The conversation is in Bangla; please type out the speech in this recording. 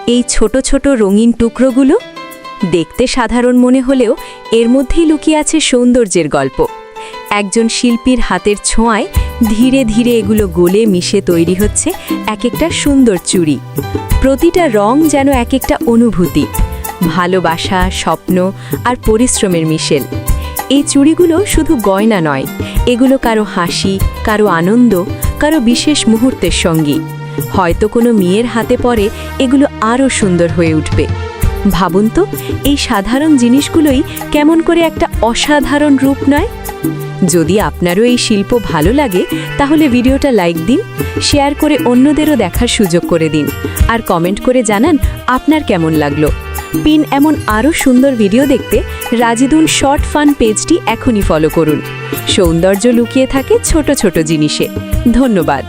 এই ছোট ছোট রঙিন টুকরোগুলো দেখতে সাধারণ মনে হলেও এর মধ্যেই লুকিয়ে আছে সৌন্দর্যের গল্প। একজন শিল্পীর হাতের ছোঁয়ায় ধীরে ধীরে এগুলো গলে মিশে তৈরি হচ্ছে এক একটা সুন্দর চুড়ি। প্রতিটা রং যেন এক একটা অনুভূতি, ভালোবাসা, স্বপ্ন আর পরিশ্রমের মিশেল। এই চুড়িগুলো শুধু গয়না নয়, এগুলো কারো হাসি, কারো আনন্দ, কারো বিশেষ মুহূর্তের সঙ্গী। হয়তো কোনো মেয়ের হাতে পরে এগুলো আরও সুন্দর হয়ে উঠবে। ভাবুন তো, এই সাধারণ জিনিসগুলোই কেমন করে একটা অসাধারণ রূপ নেয়। যদি আপনারও এই শিল্প ভালো লাগে তাহলে ভিডিওটা লাইক দিন, শেয়ার করে অন্যদেরও দেখার সুযোগ করে দিন, আর কমেন্ট করে জানান আপনার কেমন লাগলো। পিন এমন আরও সুন্দর ভিডিও দেখতে রাজিদুন শর্ট ফান পেজটি এখনই ফলো করুন। সৌন্দর্য লুকিয়ে থাকে ছোট ছোট জিনিসে। ধন্যবাদ।